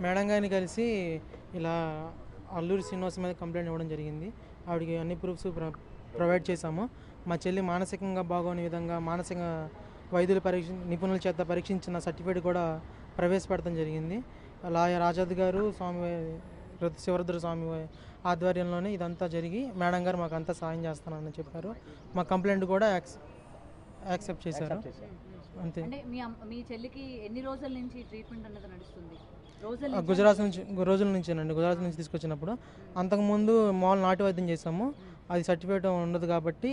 Madam గారిని కలిసి ఇలా అల్లూరి శ్రీనివాస్ మీద కంప్లైంట్ ఇవ్వడం జరిగింది. ఆవిడకి అన్ని ప్రూఫ్స్ ప్రొవైడ్ చేశాము. మా చెల్లి మానసికంగా బాగోని విధంగా మానసిక వైద్యుల నిపుణుల చేత పరీక్షించిన సర్టిఫికేట్ కూడా ప్రవేశపెడతాం జరిగింది. లాయర్ ఆజాద్ గారు శివరుద్ర స్వామి ఆధ్వర్యంలోనే ఇదంతా జరిగి మేడం గారు మాకు అంతా సాయం చేస్తానని చెప్పారు. మా కంప్లైంట్ కూడా యాక్సెప్ట్ చేశారు. అంతే. మీ చెల్లికి ఎన్ని రోజుల నుంచి ట్రీట్మెంట్ అన్నది నడుస్తుంది? రోజుల నుంచేనండి. గుజరాత్ నుంచి తీసుకొచ్చినప్పుడు అంతకుముందు మామూలు నాటు వైద్యం చేసాము. అది సర్టిఫికేట్ ఉండదు కాబట్టి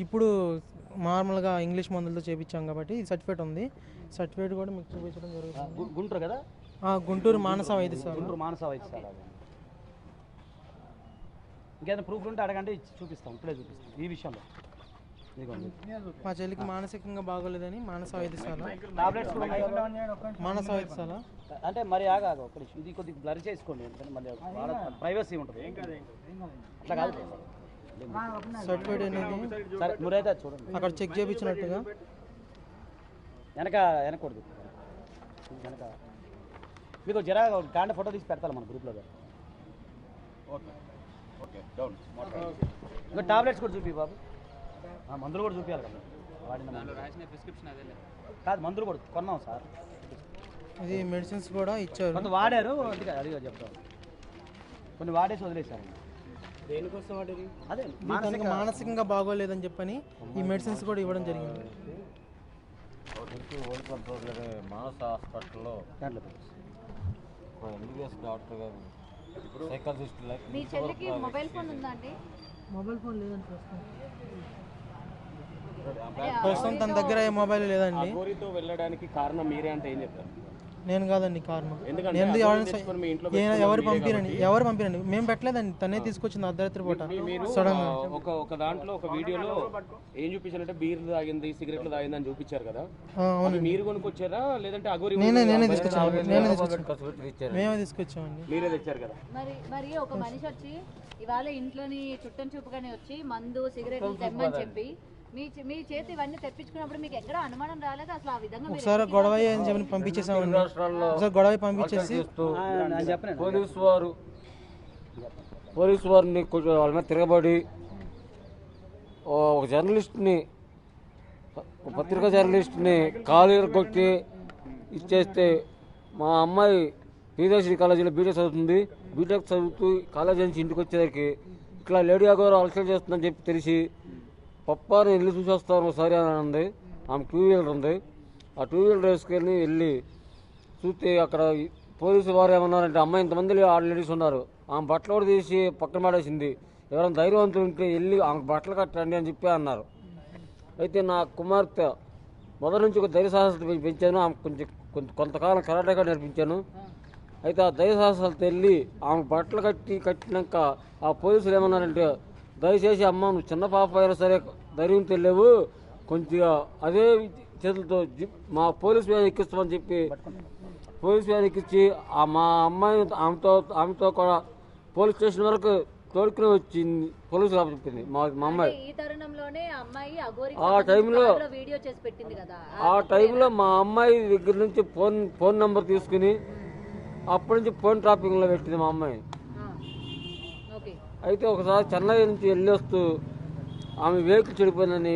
ఇప్పుడు నార్మల్గా ఇంగ్లీష్ మందులతో చేయించాం కాబట్టి సర్టిఫికేట్ ఉంది. సర్టిఫికేట్ కూడా మీకు చూపించడం జరుగుతుంది. గుంటూరు కదా? గుంటూరు మానస వైద్యశాల. గుంటూరు మానస వైద్యశాల. ఇంకేదైనా ప్రూఫ్ ఉంటే అడగండి, చూపిస్తాం. ఇప్పుడే చూపిస్తాం. ఈ విషయంలో మా చెల్లికి మానసికంగా బాగోలేదని మానస వైద్యశాల. మానస వైద్యశాల అంటే మరి ఆగా ఇది కొద్దిగా బ్లర్ చేసుకోండి, మళ్ళీ ప్రైవసీ ఉంటుంది. అట్లా కాదు, సర్టిఫికేట్ అనేది సరే మీరైతే చూడండి. అక్కడ చెక్ చేయించినట్టుగా వెనకూడదు. వెనక మీకు జరా కాండ ఫోటో తీసి పెడతాను మన గ్రూప్లో. ఇంకా టాబ్లెట్స్ కూడా చూపి బాబు. మందులు కూడా చూపించాలి కదా, వాడిన ప్రిస్క్రిప్షన్ అదే కాదు, మందులు కూడా కొన్నాం సార్. ఇది మెడిసిన్స్ కూడా ఇచ్చారు, కొంత వాడారు. అందుకే అదిగా చెప్తాను, కొన్ని వాడేసి వదిలేశారు. దేనికోసం వాడేది? అదే మానసికంగా బాగోలేదని చెప్పని ఈ మెడిసిన్స్ కూడా ఇవ్వడం జరిగింది. ఓల్డ్ కంట్రోల్ మానస హాస్పిటల్లో ఎంబీబీఎస్ డాక్టర్ గారు సైకాలజిస్ట్. మీ చెల్లికి మొబైల్ ఫోన్ ఉందా అండి? మొబైల్ ఫోన్ లేదండి ప్రస్తుతం తన దగ్గర ఏ మొబైల్ లేదండి. వెళ్ళడానికి కారణం మీరే అంటే ఏం చెప్తారు? నేను కాదండి కారణం. ఎవరు పంపిరండి, మేము పెట్టలేదండి, తనే తీసుకొచ్చింది అర్ధరాత్రి పూట సడన్ గా. ఒక దాంట్లో ఒక వీడియోలో ఏం చూపించారంటే బీర్లు తాగింది, సిగరెట్లు తాగింది అని చూపించారు కదా. మీరు కొనుక్కొచ్చారా లేదంటే అగోరి? నేనే తీసుకొచ్చాను. మేమే తీసుకొచ్చామండి. మీరే తెచ్చారు కదా. మరి ఒక మనిషి వచ్చి ఇవాళ ఇంట్లోని చుట్టం చూపుగానే వచ్చి మందు సిగరెట్లు తెమ్మని చెప్పి మీ చేతి ఇవన్నీ తెప్పించుకున్నప్పుడు మీకు ఎక్కడ అనుమానం రాలేదు అసలు? ఆ విధంగా ఒకసారి గొడవ అని చెప్పి పంపించేసామండి. ఒకసారి గొడవ పంపించేసి పోలీసు వారిని వాళ్ళ మీద తిరగబడి ఒక జర్నలిస్ట్ని, పత్రికా జర్నలిస్ట్ని కాలు కొట్టి ఇచ్చేస్తే మా అమ్మాయి పీజీ కాలేజీలో బీటెక్ చదువుతుంది. బీటెక్ చదువుతూ కాలేజీ నుంచి ఇంటికి వచ్చేసరికి ఇట్లా లేడీ అగోరు అలసట చేస్తుందని చెప్పి తెలిసి పప్పాని వెళ్ళి చూసి వస్తాను ఒకసారి అని ఉంది. ఆమె 2 వీలర్ ఉంది. ఆ 2 వీలర్ వేసుకెళ్ళి వెళ్ళి చూస్తే అక్కడ పోలీసు వారు ఏమన్నారంటే అమ్మాయి ఇంతమంది లేడీస్ ఉన్నారు, ఆమె బట్టలు కూడా తీసి పక్కన పడేసింది, ఎవరైనా ధైర్యవంతులు ఉంటే వెళ్ళి ఆమెకు బట్టలు కట్టండి అని చెప్పి అన్నారు. అయితే నా కుమార్తె మొదటి నుంచి ఒక ధైర్య సాహసాలు పెంచాను. ఆమె కొంతకాలం కరాటే కూడా నేర్పించాను. అయితే ఆ ధైర్య సాహసాలతో వెళ్ళి ఆమె బట్టలు కట్టినాక ఆ పోలీసులు ఏమన్నారంటే, దయచేసి అమ్మ నువ్వు చిన్న పాప అయినా సరే ధైర్యం తెలియవు, కొంచెంగా అదే చేతులతో మా పోలీస్ వ్యాన్ ఎక్కిస్తామని చెప్పి పోలీస్ వ్యాన్ ఎక్కించి మా అమ్మాయిని ఆమెతో కూడా పోలీస్ స్టేషన్ వరకు తోడుకుని వచ్చింది. పోలీసులు చెప్పింది మా అమ్మాయి. ఆ టైంలో మా అమ్మాయి దగ్గర నుంచి ఫోన్ నెంబర్ తీసుకుని అప్పటి నుంచి ఫోన్ ట్రాపింగ్లో పెట్టింది మా అమ్మాయి. అయితే ఒకసారి చెన్నై నుంచి వెళ్ళి వస్తూ ఆమె వెహికల్ చెడిపోయిందని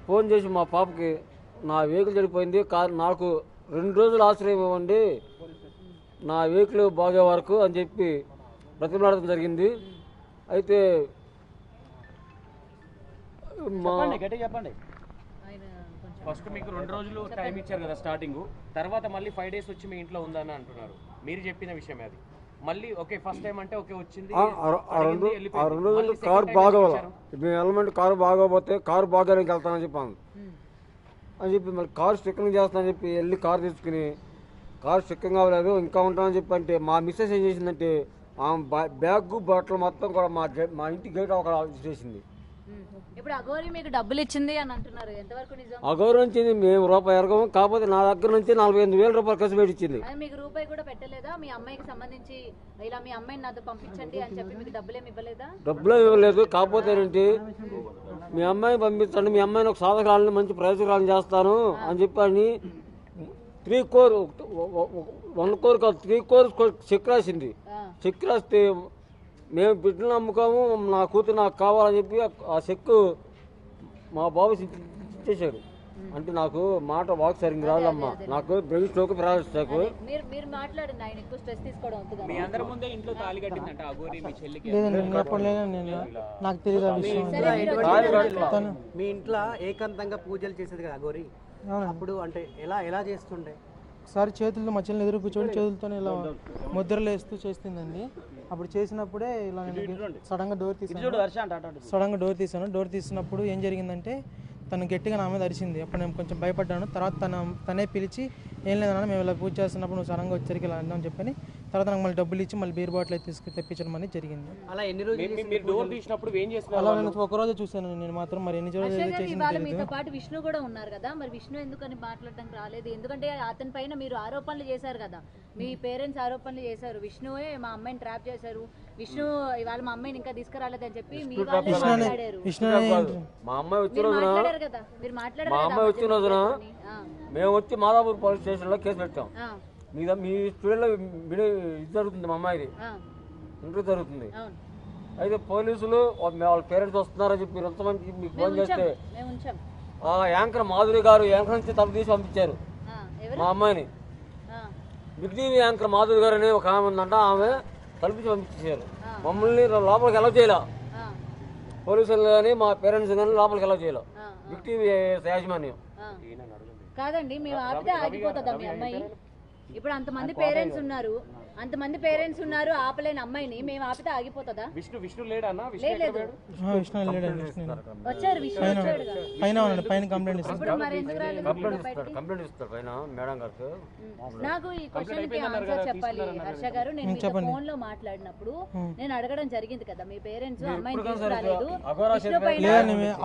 ఫోన్ చేసి మా పాపకి నా వెహికల్ చెడిపోయింది, నాకు 2 రోజులు ఆశ్రయం ఇవ్వండి నా వెహికల్ బాగే వరకు అని చెప్పి బ్రతిమలాడటం జరిగింది. అయితే చెప్పండి. ఫస్ట్ మీకు 2 రోజులు టైం ఇచ్చారు కదా స్టార్టింగ్, తర్వాత మళ్ళీ 5 డేస్ వచ్చి మీ ఇంట్లో ఉందని అంటున్నారు. మీరు చెప్పిన విషయం అది. మళ్ళీ ఓకే ఫస్ట్ టైం అంటే ఓకే వచ్చింది, 2 రోజులు కారు బాగోవాలి, మీ ఎలిమెంట్ కారు బాగోపోతే కారు బాగానికి వెళ్తానని చెప్పాను అని చెప్పి మళ్ళీ కారు స్టిక్కరింగ్ చేస్తానని చెప్పి వెళ్ళి కారు తెచ్చుకుని కారు స్టిక్కరింగ్ అవ్వలేదు ఇంకా ఉంటానని చెప్పి అంటే మా మిస్సెస్ ఏం చేసిందంటే ఆమె బ్యాగ్ బట్టలు మొత్తం కూడా మా ఇంటి గేట్ ఒక చేసింది. ఇప్పుడు అఘోరి మీకు డబ్బులు ఇచ్చింది అని అంటున్నారు, ఎంతవరకు నిజం? అగౌరవించింది మేము రూపాయి ఎరగము, కాకపోతే నా దగ్గర నుంచి 45,000 రూపాయలు ఖర్చు పెట్టించింది. అది మీకు రూపాయి కూడా పెట్టలేదా? మీ అమ్మాయికి సంబంధించి ఇలా మీ అమ్మాయిని నాతో పంపించండి అని చెప్పి మీకు డబ్బులేమి ఇవ్వలేదా? డబ్బులు ఇవ్వలేదు, కాకపోతే ఏంటి మీ అమ్మాయిని పంపించండి, మీ అమ్మాయిని ఒక సాధకురాలని మంచి ప్రయోజకురాలను చేస్తాను అని చెప్పని 3 కోర్ 1 కోర్ కాదు 3 కోర్స్ చెక్ రాసింది. చెక్ రాస్తే మేము బిడ్డలు నమ్ముకోము, నా కూతురు నాకు కావాలని చెప్పి ఆ చెక్ మా బాబు ఇచ్చేసాడు. అంటే నాకు మాట వాక్ సరిగ్గా రాదమ్మా, నాకు బ్రెయిన్ స్ట్రోక్ ప్రారంభిస్తాకు. మీరు మాట్లాడండి, ఆయన ఎక్కువ స్ట్రెస్ తీసుకోవడం అవుతుంది. మీ అందరి ముందే ఇంట్లో తాళి కట్టిందంట అఘోరి మీ చెల్లికి. లేదండి నేను చెప్పలేను, నేను నాకు తెలియదు ఆ విషయం. మీ ఇంట్లో ఏకాంతంగా పూజలు చేసేది కదా అఘోరి, అవునండి. అప్పుడు అంటే ఎలా చేస్తుండే? ఒకసారి చేతులతో మా చెల్లిని ఎదురు కూర్చొని చేతులతో ఇలా ముద్రలు వేస్తూ చేస్తుందండి. అప్పుడు చేసినప్పుడే ఇలా నేను సడన్గా డోర్ తీసాను. డోర్ తీసినప్పుడు ఏం జరిగిందంటే తను గట్టిగా నా మీద అరిచింది. అప్పుడు నేను కొంచెం భయపడ్డాను. తర్వాత తనే పిలిచి ఏం లేదన్నా మేము ఇలా పూజ చేస్తున్నప్పుడు నువ్వు సడన్గా వచ్చరికి ఇలా అందామని చెప్పని తర్వాత నాకు మళ్ళీ డబ్బులు ఇచ్చి మళ్ళీ బీర్ బాటిల్ అయితే తెప్పించడం అనేది జరిగింది. అలా ఎన్ని రోజులు మీరు డోర్ తీసినప్పుడు ఏం చేస్తున్నారు? అలా నేను ఒకరోజు చూశాను, నేను మాత్రం మరి ఎన్ని రోజులు ఇవాళ మీతో పాటు విష్ణు కూడా ఉన్నారు కదా, మరి విష్ణు ఎందుకని మాట్లాడడానికి రాలేదు? ఎందుకంటే అతని పైన మీరు ఆరోపణలు చేశారు కదా, మీ పేరెంట్స్ ఆరోపణలు చేశారు, విష్ణువే మా అమ్మాయిని ట్రాప్ చేశారు, విష్ణు ఇవాళ మా అమ్మాయిని ఇంకా తీసుకురాలేదని చెప్పి మీ వాళ్ళు మాట్లాడారు. మా అమ్మాయి వచ్చిన రోజున మాట్లాడారు కదా, మీరు మాట్లాడారు మా కదా అమ్మాయి వచ్చిన రోజున ఆ. మేము వచ్చి మాదాపూర్ పోలీస్ స్టేషన్లో కేసు పెట్టాం. ఆ, మీ స్టూడియోలో ఇది జరుగుతుంది, మా అమ్మాయిది ఆ, ఇంటర్వ్యూ జరుగుతుంది. అవును. అయితే పోలీసులు వాళ్ళ పేరెంట్స్ వస్తున్నారని చెప్పి ఎంతమంది మీకు ఫోన్ చేస్తే మేము ఉంచాం. ఆ యాంకర్ మాధురి గారు యాంకర్ నుంచి తల తీసి పంపించారు ఆ, ఎవరు? మా అమ్మాయిని. ఆ, బిగ్ టీవీ యాంకర్ మాధురి గారు అనే ఒక ఆమె ఉందంట, ఆమె తలపించి పంపించేశారు. మమ్మల్ని లోపలికి ఎలా చేయాల, ఆ, పోలీసులు కానీ మా పేరెంట్స్ కానీ లోపలికి ఎలా చేయాలి ఆ, బిగ్ టీవీ యాజమాన్యం. ఆ. కాదండి, మేము ఆపితే ఆగిపోతుందా మీ అమ్మాయి? ఇప్పుడు అంతమంది పేరెంట్స్ ఉన్నారు, ఆపలేని అమ్మాయిని మేము ఆపితే ఆగిపోతుందా? విష్ణు లేడన్నా? లేదు, విష్ణు లేడండి. విష్ణు వచ్చారు, విష్ణు వచ్చాడుగా. పైన ఉన్నాడు, పైన కంప్లైంట్ ఇస్తాను. ఇప్పుడు మరి ఎందుకు రాలేదు? కంప్లైంట్ ఇస్తారు పైన మేడం గారికి. నాకు ఈ క్వశ్చన్ కి ఆన్సర్ చెప్పాలి హర్ష గారు. నేను మీతో ఫోన్ లో మాట్లాడినప్పుడు నేను అడగడం జరిగింది కదా, మీ పేరెంట్స్ అమ్మాయిని తీసుకురాలేదు, విష్ణు పైన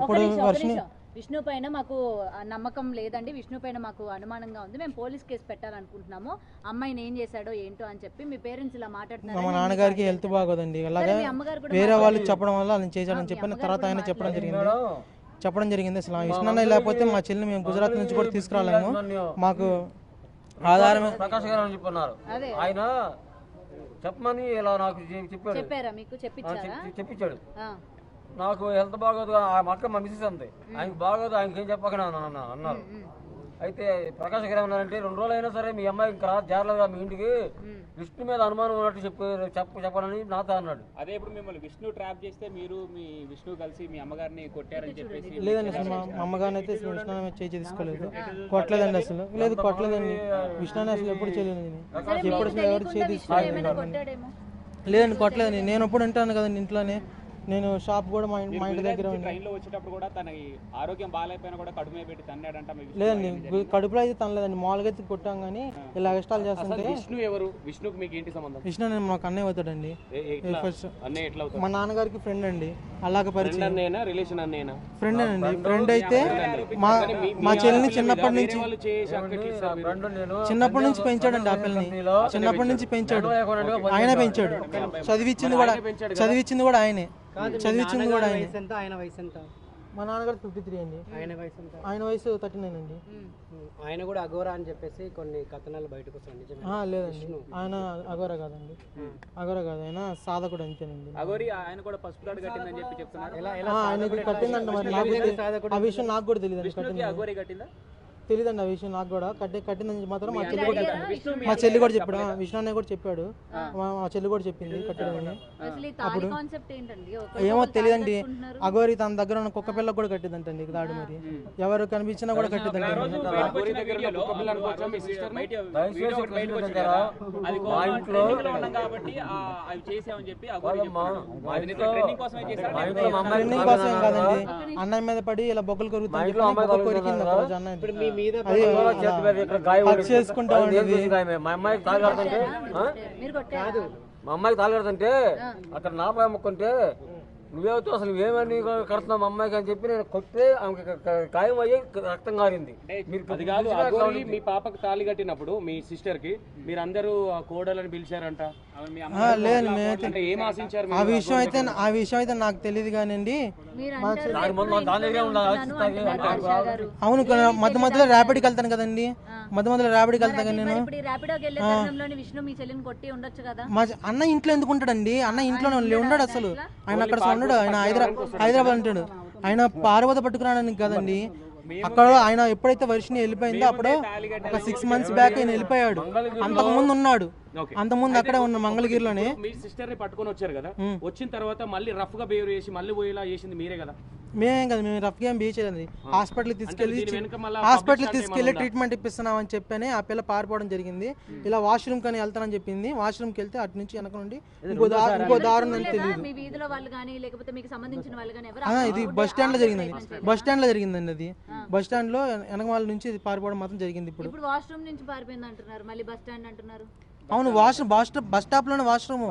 ఒక నిమిషం, విష్ణు పైన మాకు నమ్మకం లేదండి, విష్ణు పైన మాకు అనుమానంగా ఉంది, మేము పోలీస్ కేసు పెట్టాలనుకుంటున్నాము, అమ్మాయిని ఏం చేశాడో ఏంటో అని చెప్పి మీ పేరెంట్స్ ఇలా మాట్లాడుతున్నారు. మా నాన్నగారికి హెల్త్ బాగోదండి, అలాగే వేరే వాళ్ళు చెప్పడం వల్ల ఆయన చేశాడని చెప్పిన తర్వాత ఆయన చెప్పడం జరిగింది. అసలు విష్ణు లేకపోతే మా చెల్లిని మేము గుజరాత్ నుంచి కూడా తీసుకురాలేము, మాకు ఆధారమే. ప్రకాష్ గారు అని చెప్పన్నారు, ఆయన చెప్పమని ఇలా నాకు చెప్పాడు. చెప్పారా మీకు? చెప్పించాడు. నాకు హెల్త్ బాగోదు, మా అక్క మా మిస్సెస్ అంతే, ఆయనకు బాగోదు, ఆయనకి ఏం చెప్పకనే అన్నారు. అయితే ప్రకాష్ గారు ఏమన్నారంటే 2 రోజులు అయినా సరే మీ అమ్మాయి ఇంకా జాగ్రత్తగా మీ ఇంటికి విష్ణు మీద అనుమానం ఉన్నట్టు చెప్పాలని నాతో అన్నాడు. అదే ఇప్పుడు మిమ్మల్ని విష్ణు ట్రాప్ చేస్తే మీరు మీ విష్ణు కలిసి మీ అమ్మగారిని కొట్టారని చెప్పేసి. లేదండి, అసలు మా అమ్మగారిని అయితే విష్ణు చేయి తీసుకోలేదు, కొట్టలేదండి, అసలు లేదు కొట్టలేదండి, విష్ణుని అసలు ఎప్పుడు చేయలేదు, ఎప్పుడు ఎవరు చేయి తీసుకోలేదు. లేదండి కొట్టలేదండి, నేను ఎప్పుడు ఉంటాను కదండి ఇంట్లోనే, నేను షాప్ కూడా మా ఇంటి దగ్గర ట్రైన్ లో వచ్చేటప్పుడు కూడా తనకి ఆరోగ్యం బాగాలేకపోయినా కూడా కడుపు మీద పెట్టి తన్నాడంట. లేదండి కడుపులో అయితే తనలేదండి, మామూలుగా అయితే కొట్టాం కానీ ఇలా ఇష్టాలు చేస్తుంటే. విష్ణు ఎవరు? విష్ణుకి మీకు ఏంటి సంబంధం? విష్ణు నేను మాకు అన్నయ్య అవుతాడండి, అన్నయ్య ఎట్లా అవుతాడు? మా నాన్నగారికి ఫ్రెండ్ అండి, అలాగ పరిచయం. అన్నయ్యనా రిలేషన్ అన్నయ్యనా? ఫ్రెండ్ అండి, ఫ్రెండ్ అయితే మా చెల్లిని చిన్నప్పటి నుంచి పెంచాడండి, ఆ పిల్లని చిన్నప్పటి నుంచి పెంచాడు, ఆయన పెంచాడు, చదివించింది కూడా ఆయనే, చదివించింది కూడా ఆయనే. ఆయన వయసు ఎంత? మా నాన్నగారు 53 అండి, ఆయన వయసు ఎంత? ఆయన వయసు 39 అండి. ఆయన కూడా అఘోరా అని చెప్పేసి కొన్ని కథనాలు బయటకు వస్తాయి. లేదండి ఆయన అఘోరా కాదండి, ఆయన సాధకుడు అంతేనండి. అఘోరి ఆయన కూడా పసుపు తాడు కట్టిందని చెప్పి చెప్తున్నారు. ఆయనకి కట్టిందంట, మరి ఆ విషయం నాకు కూడా తెలియదండి, అఘోరి కట్టిందా తెలియదండి ఆ విషయం నాకు కూడా. కట్టిందని మాత్రం మా చెల్లి కూడా చెప్పాడు, విష్ణు అన్నయ్య కూడా చెప్పాడు, మా చెల్లి కూడా చెప్పింది కట్టడమని. అప్పుడు ఏమో తెలియదండి, అఘోరి తన దగ్గర ఉన్న కుక్క పిల్లకు కూడా కట్టిద్దంటండి తాడు, మరి ఎవరు కనిపించినా కూడా కట్టిద్దంట. ట్రెండింగ్ కోసం ఏం కాదండి, అన్నయ్య మీద పడి ఇలా బొగ్గలు కొరుకుతుంది, అన్నయ్య మా అమ్మాయికి తాగడుతుంటే అక్కడ నాపై అమ్ముకుంటే నువ్వేవుతూ అసలు ఏమని కడుతున్నావు మా అమ్మాయికి అని చెప్పి నేను కొట్టే ఆమెకి గాయం అయ్యి రక్తం కారింది. అది కాదు అఘోరి మీ పాపకు తాళి కట్టినప్పుడు మీ సిస్టర్ కి మీరందరూ ఆ కోడలని పిలిచారంట. మీ అమ్మ లేదు మేమైతే అంటే ఏం ఆశించారు ఆ విషయం అయితే నాకు తెలియదు కానండి. అవును మధ్య మధ్యలో ర్యాపిడ్కి వెళ్తాను కదండి, మధ్యలో ర్యాపిడ్కి వెళ్తాను కదా నేను. మా అన్న ఇంట్లో ఎందుకు ఉంటాడండి? అన్న ఇంట్లోనే ఉండడు అసలు. ఆయన అక్కడ ఉండడు. ఆయన హైదరాబాద్ ఉంటాడు. ఆయన పార్వత పట్టుకున్నాడని కదండి. అక్కడ ఆయన ఎప్పుడైతే వర్షిని వెళ్ళిపోయిందో అప్పుడు ఒక 6 months బ్యాక్ ఆయన వెళ్ళిపోయాడు. అంతకుముందు ఉన్నాడు, అంతకుముందు అక్కడే ఉన్న మంగళగిరిలోనే. మీ సిస్టర్ ని పట్టుకొని వచ్చారు కదా, వచ్చిన తర్వాత మళ్ళీ రఫ్ గా బిహేవ్ చేసి మళ్ళీ పోయేలా చేసింది మీరే కదా? మేమేం కదా, మేము రఫ్ గా ఏం బిహేవ్ చేయలేదు. హాస్పిటల్కి తీసుకెళ్లి ట్రీట్మెంట్ ఇప్పిస్తున్నామని చెప్పని ఆ పిల్ల పారిపోవడం జరిగింది. ఇలా వాష్రూమ్ కానీ వెళ్తానని చెప్పింది. వాష్రూమ్కి వెళ్తే అటు నుంచి వెనక నుండి ఇంకో దారి ఉందని తెలియదు. ఇది బస్ స్టాండ్ లో జరిగిందండి. బస్ స్టాండ్ లో జరిగిందండి. అది బస్ స్టాండ్ లో వెనక వాళ్ళ నుంచి పారిపోవడం మాత్రం జరిగింది. ఇప్పుడు వాష్రూమ్ నుంచి పారిపోయింది అంటున్నారు, మళ్ళీ బస్ స్టాండ్ అంటున్నారు. అవును, బస్ స్టాప్ లోనే వాష్రూమ్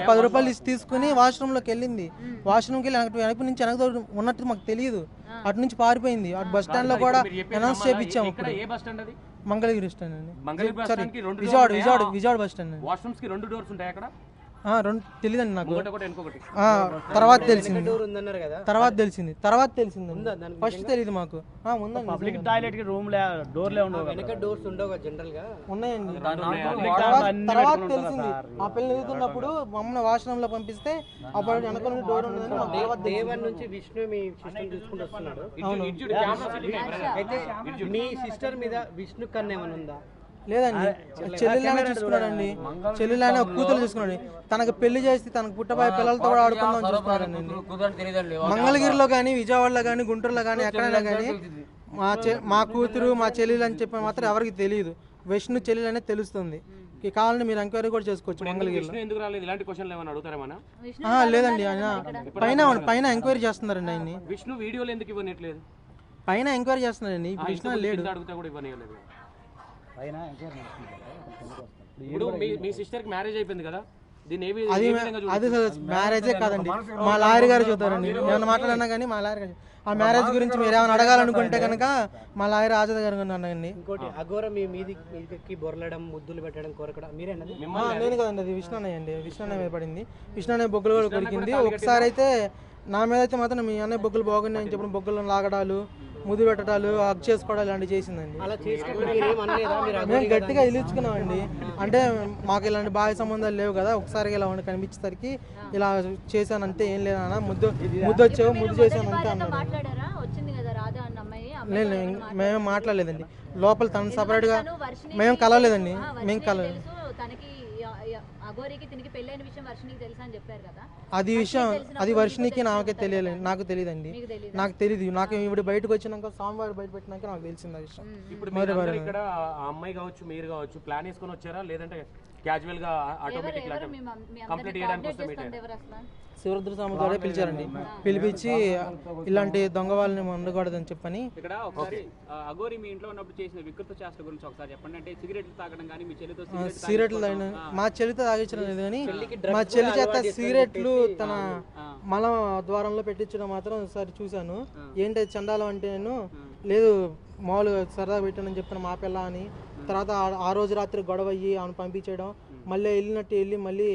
10 రూపాయలు తీసుకుని వాష్రూమ్ లోకి వెళ్ళింది. వాష్రూమ్కి వెళ్ళి వెనక నుంచి వెనక ఉన్నట్టు మాకు తెలియదు. అటు నుంచి పారిపోయింది. అటు బస్ స్టాండ్ లో కూడా అనౌన్స్ చేయించాము. మంగళగిరి స్టాండ్ అండి, విజయవాడ బస్ స్టాండ్ అండి. వాష్రూమ్స్ కి 2 doors ఉంటాయి అక్కడ? తెలియదండి నాకు. తర్వాత తెలిసింది. ఫస్ట్ తెలియదు మాకు. పబ్లిక్ టాయిలెట్ కి రూమ్ డోర్లే ఉండవు, వెనక డోర్స్ ఉండవు జనరల్ గా. ఉన్నాయండి. తర్వాత తెలిసింది. ఆ పిల్లలు ఎదుగుతున్నప్పుడు మమ్మల్ని వాష్రూమ్ లో పంపిస్తే అప్పుడు వెనక నుండి డోర్ ఉండదని. దేవన్ నుంచి విష్ణు మీ సిస్టర్ చూసుకుంటూ వస్తున్నాడు. అయితే మీ సిస్టర్ మీద విష్ణు కన్నా ఏమైనా ఉందా? లేదండి, చెల్లెలానే చూసుకున్నాడండి. చెల్లెలానే ఒక కూతురు చూసుకున్నాడు. తనకు పెళ్లి చేసి తనకు పుట్టబోయే పిల్లలతో కూడా ఆడుకుందాం చూసుకున్నాడండి. మంగళగిరిలో కానీ, విజయవాడలో కానీ, గుంటూరులో కానీ, ఎక్కడైనా కానీ మా కూతురు మా చెల్లెలు అని చెప్పి మాత్రం ఎవరికి తెలియదు. విష్ణు చెల్లెలు అనేది తెలుస్తుంది. కావాలంటే మీరు ఎంక్వైరీ కూడా చేసుకోవచ్చు మంగళగిరిలో. లేదండి, ఆయన పైన ఎంక్వైరీ చేస్తున్నారండి. ఆయన్ని విష్ణు వీడియోలు ఎందుకు ఇవ్వట్లేదు? పైన ఎంక్వైరీ చేస్తున్నారండి. విష్ణు లేడు. ఇప్పుడు మీ సిస్టర్ కి మ్యారేజ్ అయిపోయింది కదా, అది మ్యారేజే కాదండి. మా లాయర్ గారు చూస్తారండి. ఏమైనా మాట్లాడినా కానీ మా లాయర్ గారు ఆ మ్యారేజ్ గురించి మీరు ఏమైనా అడగాలనుకుంటే కనుక మా లాయర్ ఆజాద్ గారు అన్నాయండి. ఇంకోటి అఘోర మీ మీదకి బొరలడం, ముద్దులు పెట్టడం, కోరకడం మీరేనది? నేను కదండి, అది విష్ణు అన్నయ్య అండి. విష్ణు అన్నయ్య మీద పడింది. విష్ణు అన్నయ్య బొగ్గులు కూడా కొరికింది. ఒకసారి అయితే నా మీద అయితే మాత్రం మీ అన్నయ్య బొగ్గులు బాగున్నాయి అని చెప్పిన బొగ్గులను లాగడాలు, ముద్దు పెట్టడాలు, హగ్ చేసుకోవడాలు ఇలాంటివి చేసిందండి. మేము గట్టిగా ఇలుచుకున్నామండి. అంటే మాకు ఇలాంటి బాగా సంబంధాలు లేవు కదా, ఒకసారి ఇలా కనిపించేసరికి ఇలా చేశానంటే ఏం లేదన్నా, ముద్దు వచ్చావు, ముద్దు చేశానంటే అన్నాడు. లేదు, మేము మాట్లాడలేదండి. లోపల తను సపరేట్గా మేము కలవలేదండి. మేము కలవలేదు. అది వర్షినికి నాకే తెలియలేదు. నాకు తెలియదండి. నాకు తెలియదు. నాకు ఇప్పుడు బయటకు వచ్చినాక సోమవారం బయట పెట్టినాక నాకు తెలిసింది ఆ విషయం. ఇప్పుడు ఇక్కడ అమ్మాయి కావచ్చు, మీరు కావచ్చు, ప్లాన్ వేసుకొని వచ్చారా లేదంటే క్యాజువల్ గా ఆటోమేటిక్ కంప్లీట్ చేయడానికి? శివరుద్ర స్వామి కూడా పిలిచారండి. పిలిపించి ఇలాంటి దొంగ వాళ్ళని ఉండకూడదని చెప్పని. ఇక్కడ ఒకసారి అఘోరి మీ ఇంట్లో ఉన్నప్పుడు చేసిన వికృత చేష్ట గురించి ఒకసారి చెప్పండి. అంటే సిగరెట్లు తాగడం కానీ, మీ చెల్లితో సిగరెట్లు తాగిన మా చెల్లితో తాగించడం లేదు కానీ మా చెల్లి చేత సిగరెట్లు తన మల ద్వారంలో పెట్టించడం మాత్రం ఒకసారి చూశాను. ఏంటి చండాలం అంటే నేను లేదు మామూలుగా సరదా పెట్టానని చెప్పిన మా పిల్ల అని. తర్వాత ఆ రోజు రాత్రి గొడవ అయ్యి ఆమెను పంపించడం, మళ్ళీ వెళ్ళి మళ్ళీ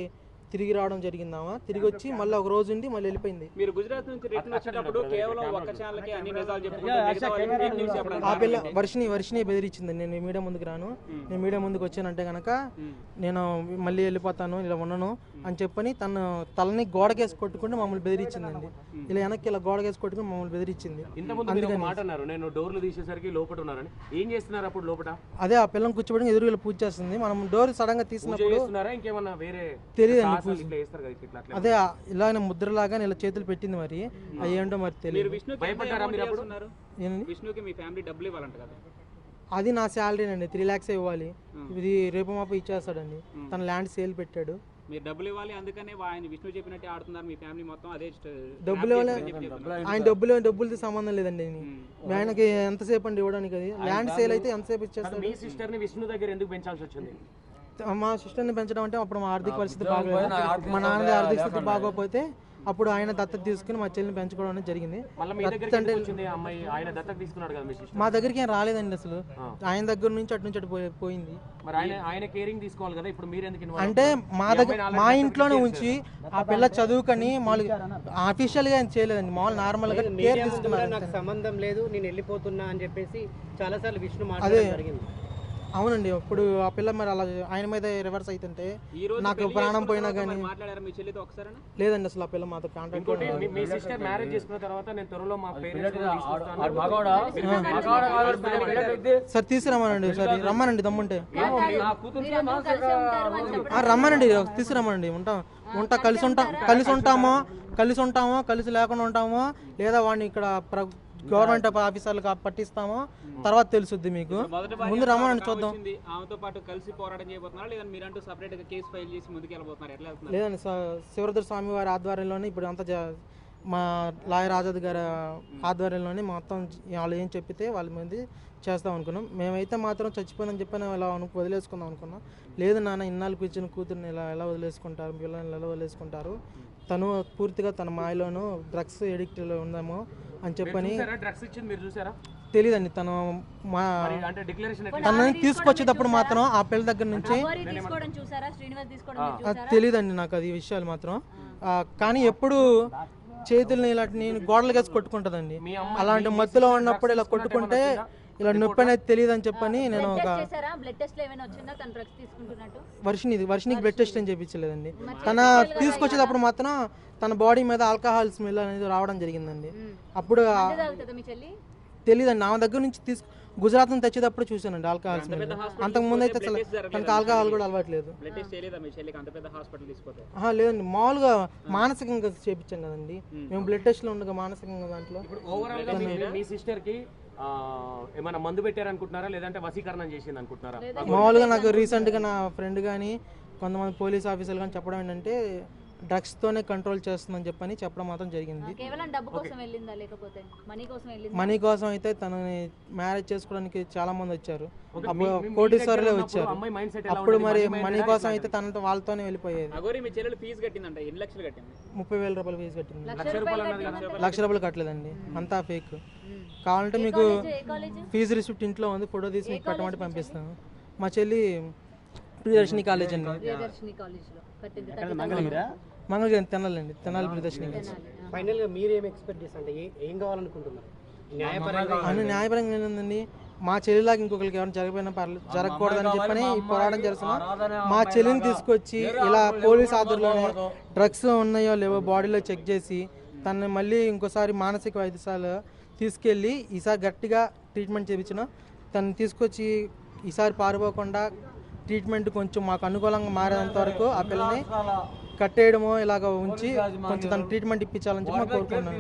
తిరిగి రావడం జరిగిందామా. తిరిగి వచ్చి మళ్ళీ ఒక రోజు ఉండి మళ్ళీ వెళ్ళిపోయింది. మీరు గుజరాత్ నుంచి రిటర్న్ వచ్చేటప్పుడు కేవలం ఒక ఛానల్కి అన్ని నిజాలు చెప్పుకుంటూ ఆ పిల్ల వర్షిని బెదిరించింది. నేను మీడియా ముందుకు రాను, నేను మీడియా ముందుకు వచ్చానంటే కనుక నేను మళ్ళీ వెళ్ళిపోతాను, ఇలా ఉండను అని చెప్పని తను తలని గోడకేసి కొట్టుకుంటూ మమ్మల్ని బెదిరించిందండి. ఇలా వెనక్కి ఇలా గోడకేసి కొట్టుకుని మమ్మల్ని బెదిరించింది. నేను డోర్లు తీసేసరికి లోపల ఉన్నారని ఏం చేస్తున్నారు అప్పుడు లోపల? అదే ఆ పిల్లని కూర్చోబెట్టి ఎదురు పూజ చేస్తుంది. మనం డోర్ సడన్ గా తీసినప్పుడు ఇంకేమన్నా వేరే తెలియదండి. అదే ఇలానే ముద్రలాగా ఇలా చేతులు పెట్టింది. మరి అవి ఏంటో మరి తెలియదు. అది నా శాలరీ అండి, 3 lakhs ఇవ్వాలి. ఇది రేపు మాపు ఇచ్చేస్తాడండి. తన ల్యాండ్ సేల్ పెట్టాడు. మీరు డబ్బులు ఇవ్వాలి, అందుకనే ఆయన విష్ణు చెప్పినట్టే ఆడుతున్నారు మీ ఫ్యామిలీ మొత్తం. అదే డబ్బులు ఇవ్వాలి. ఆయన డబ్బులతో సంబంధం లేదండి. ఆయనకి ఎంతసేపు అండి ఇవ్వడానికి? అది ల్యాండ్ సేల్ అయితే ఎంతసేపు ఇచ్చేస్తాడు. మీ సిస్టర్ ని విష్ణు దగ్గర ఎందుకు పెంచాల్సి వచ్చింది? మా సిస్టర్ని పెంచడం అంటే అప్పుడు మా ఆర్థిక పరిస్థితి బాగోలేదు. మా నాన్నది ఆర్థిక స్థితి బాగోకపోతే అప్పుడు ఆయన దత్తత తీసుకుని మా చెల్లిని పెంచుకోవడం అనేది జరిగింది. మళ్ళీ మీ దగ్గరికి ఎందుకు వచ్చింది ఆ అమ్మాయి? ఆయన దత్తత తీసుకున్నాడు కదా మీ సిస్టర్. మా దగ్గరికి ఏం రాలేదండి అసలు, ఆయన దగ్గర నుంచి అటు పోయింది. మరి ఆయన కేరింగ్ తీసుకోవాలి కదా, ఇప్పుడు మీరు ఎందుకు involve అంటే అవుతున్నారు? మా దగ్గర మా ఇంట్లోనే ఉంచి ఆ పిల్ల చదువుకొని మామూలుగా అఫీషియల్గా ఏం చేయలేదండి, మామూలు నార్మల్గా కేర్ తీసుకున్నారు. నాకు సంబంధం లేదు, నేను వెళ్ళిపోతున్నా అని చెప్పేసి చాలాసార్లు విష్ణు మాట్లాడడం జరిగింది. అవునండి, ఇప్పుడు ఆ పిల్ల మరి అలా ఆయన మీద రివర్స్ అవుతుంటే నాకు ప్రాణం పోయినా కానీ లేదండి అసలు ఆ పిల్ల మాతో కాంటాక్ట్. ఇంకోటి మీ సిస్టర్ మ్యారేజ్ చేసుకున్న తర్వాత నేను త్వరలో మా పేరెంట్స్ సార్ తీసుకురమ్మనండి, సార్ రమ్మనండి దమ్ముంటే రమ్మనండి, తీసుకురమ్మనండి. ఉంటా కలిసి ఉంటామో కలిసి లేకుండా ఉంటామో, లేదా వాడిని ఇక్కడ గవర్నమెంట్ ఆఫీసర్లకు పట్టిస్తామో తర్వాత తెలుసుద్ది మీకు. ముందు రమ్మనండి చూద్దాం. ఆమెతో పాటు కలిసి పోరాటం చేయబోతున్నారా లేదా మీరంటూ సెపరేట్ గా కేసు ఫైల్ చేసి ముందుకు వెళ్ళబోతున్నారు? ఎట్లా వెళ్తున్నారు? లేదండి, శివరుద్ర స్వామి వారి ఆధ్వర్యంలోనే ఇప్పుడు అంతా మా లాయర్ ఆజాద్ గారి ఆధ్వర్యంలోనే మొత్తం వాళ్ళు ఏం చెప్పితే వాళ్ళ మీద చేస్తాం అనుకున్నాం. మేమైతే మాత్రం చచ్చిపోయిందని చెప్పని ఇలా వదిలేసుకుందాం అనుకున్నాం. లేదు నాన్న, ఇన్నాళ్ళకి ఇచ్చిన కూతుర్ని ఎలా వదిలేసుకుంటారు, పిల్లల్ని ఎలా వదిలేసుకుంటారు, తను పూర్తిగా తన మాయలోనూ డ్రగ్స్ ఎడిక్ట్లో ఉందేమో అని చెప్పని తెలియదండి. తను తనని తీసుకొచ్చేటప్పుడు మాత్రం ఆ పిల్ల దగ్గర నుంచి తెలియదండి నాకు అది విషయాలు మాత్రం. కానీ ఎప్పుడు చేతుల్ని ఇలాంటి గోడలు వేసి కొట్టుకుంటుందండి. అలాంటి మత్తులో ఉన్నప్పుడు ఇలా కొట్టుకుంటే ఇలా నొప్పి అనేది తెలియదు అని చెప్పని నేను ఒక వర్షినికి బ్లడ్ టెస్ట్ అని చేయించలేదండి. తన తీసుకొచ్చేటప్పుడు మాత్రం తన బాడీ మీద ఆల్కహాల్ స్మెల్ అనేది రావడం జరిగిందండి. అప్పుడు తెలియదండి, ఆమె దగ్గర నుంచి గుజరాత్ నుంచి తెచ్చేటప్పుడు చూసానండి ఆల్కహాల్ స్మెల్. అంతకుముందు అయితే అసలు తనకు ఆల్కహాల్ కూడా అలవాట్లేదు. లేదండి, మామూలుగా మానసికంగా చేయించాం కదండి మేము, బ్లడ్ టెస్ట్ లో ఉండగా మానసికంగా దాంట్లో. మీ సిస్టర్ కి ఏమైనా మందు పెట్టారనుకుంటున్నారా లేదంటే వసీకరణం చేసింది అనుకుంటున్నారా? మామూలుగా నాకు రీసెంట్గా నా ఫ్రెండ్ కానీ కొంతమంది పోలీస్ ఆఫీసర్లు కానీ చెప్పడం ఏంటంటే డ్రగ్స్ తోనే కంట్రోల్ చేస్తుందని చెప్పని చెప్పడం మాత్రం జరిగింది. మనీ కోసం అయితే తనని మ్యారేజ్ చేసుకోవడానికి చాలా మంది వచ్చారు, కోటీశ్వరులే వచ్చారు. అప్పుడు మరి మనీ కోసం అయితే తనతో వాళ్ళతోనే వెళ్ళిపోయేది. 30,000 రూపాయలు ఫీజు కట్టింది. 1,00,000 రూపాయలు కట్టలేదండి, అంతా ఫేక్. కావాలంటే మీకు ఫీజు రిసిప్ట్ ఇంట్లో ఉంది, ఫోటో తీసి మీకు పెట్టమంటే పంపిస్తాను. మా చెల్లి ప్రియదర్శిని కాలేజ్ అండి, మంగళగిరి తెనాలండి, తెనాలి ప్రియదర్శిని. ఫైనల్ గా మీరు ఏం ఎక్స్పెక్ట్ చేస్తారంటే ఏం కావాలనుకుంటున్నారు? న్యాయపరంగా ఏంటండి, మా చెల్లిలాగా ఇంకొకరికి ఎవరైనా జరిగిపోయినా పర్లేదు, జరగకూడదని చెప్పని పోరాటం చేస్తున్నాం. మా చెల్లిని తీసుకొచ్చి ఇలా పోలీస్ ఆధ్వర్యంలోనే డ్రగ్స్ ఉన్నాయో లేవో బాడీలో చెక్ చేసి తనని మళ్ళీ ఇంకోసారి మానసిక వైద్యశాల తీసుకెళ్ళి ఈసారి గట్టిగా ట్రీట్మెంట్ చేయించిన, తను తీసుకొచ్చి ఈసారి పారిపోకుండా ట్రీట్మెంట్ కొంచెం మాకు అనుకూలంగా మారేంత వరకు ఆ పిల్లని కట్టేయడమో ఇలాగ ఉంచి కొంచెం తన ట్రీట్మెంట్ ఇప్పించాలని చెప్పి మాకు కోరుకున్నాను.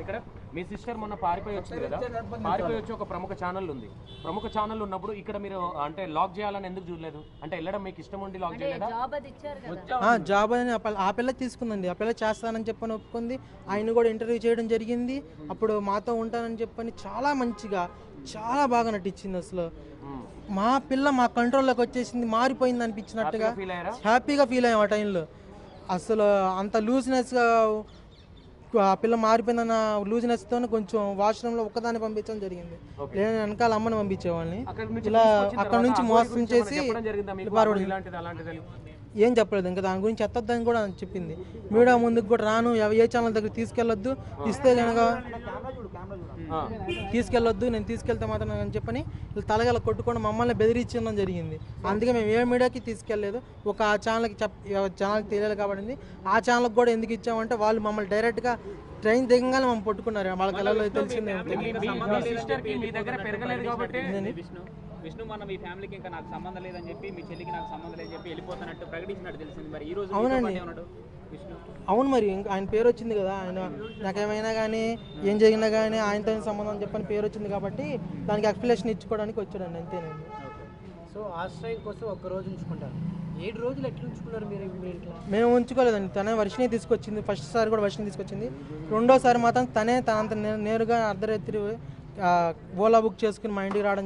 ఇక్కడ మీ సిస్టర్ మొన్న పారిపోయి వచ్చింది కదా, పారిపోయి వచ్చి ఒక ప్రముఖ ఛానల్ ఉంది. ప్రముఖ ఛానల్ ఉన్నప్పుడు ఇక్కడ మీరు అంటే లాక్ చేయాలని ఎందుకు చూడలేదు? అంటే వెళ్ళడం మీకు ఇష్టం ఉండి లాక్ చేయలేదా? జాబ్ అని ఆ పిల్ల తీసుకుందండి, ఆ పిల్ల చేస్తానని చెప్పని ఒప్పుకుంది. ఆయన కూడా ఇంటర్వ్యూ చేయడం జరిగింది. అప్పుడు మాతో ఉంటానని చెప్పని చాలా మంచిగా చాలా బాగా నటించింది. అసలు మా పిల్ల మా కంట్రోల్లోకి వచ్చేసింది, మారిపోయింది అనిపించినట్టుగా హ్యాపీగా ఫీల్ అయ్యాం ఆ టైంలో. అసలు అంత లూజ్నెస్గా ఆ పిల్ల మారిపోయిందన్న లూజ్నెస్తో కొంచెం వాష్రూమ్లో ఒక్కదాన్ని పంపించడం జరిగింది. లేదా వెనకాల అమ్మని పంపించేవాళ్ళని. ఇలా అక్కడ నుంచి మోసం చేసి ఏం చెప్పలేదు, ఇంకా దాని గురించి ఎత్తొద్దని కూడా చెప్పింది. మీడియా ముందుకు కూడా రాను, ఏ ఛానల్ దగ్గర తీసుకెళ్ళొద్దు, ఇస్తే కనుక తీసుకెళ్ళొద్దు, నేను తీసుకెళ్తే మాత్రం అని చెప్పని తలగల కొట్టుకొని మమ్మల్ని బెదిరించడం జరిగింది. అందుకే మేము ఏ మీడియాకి తీసుకెళ్ళలేదు. ఒక ఆ ఛానల్కి ఛానల్కి తెలియాలి కాబట్టి ఆ ఛానల్కి కూడా ఎందుకు ఇచ్చామంటే వాళ్ళు మమ్మల్ని డైరెక్ట్గా ట్రైన్ దిగంగానే మమ్మల్ని పట్టుకున్నారు. వాళ్ళకి ఎలా తెలిసిందే. విష్ణు మన మీ ఫ్యామిలీకి ఇంకా నాకు సంబంధం లేదని చెప్పి, మీ చెల్లికి నాకు సంబంధం లేదని చెప్పి వెళ్ళిపోతున్నట్టు ప్రకటించినట్టు తెలిసింది. మరి ఈ రోజు అవునండి, అవును, మరి ఇంకా ఆయన పేరు వచ్చింది కదా, ఆయన నాకేమైనా కానీ ఏం జరిగినా కానీ ఆయనతో సంబంధం చెప్పని పేరు వచ్చింది కాబట్టి దానికి ఎక్స్ప్లెనేషన్ ఇచ్చుకోవడానికి వచ్చాడండి, అంతేనండి. సో ఆశ్రయం కోసం ఒక్క రోజు ఉంచుకుంటారు, 7 రోజులు ఎట్లా ఉంచుకున్నారు మీరు ఇంట్లో? మేము ఉంచుకోలేదండి, తనే వర్షిని తీసుకొచ్చింది. ఫస్ట్ సారి కూడా వర్షిని తీసుకొచ్చింది. రెండోసారి మాత్రం తనే తనంత నేరుగా అర్ధరాత్రి ఓలా బుక్ చేసుకుని మా ఇంటికి రావడం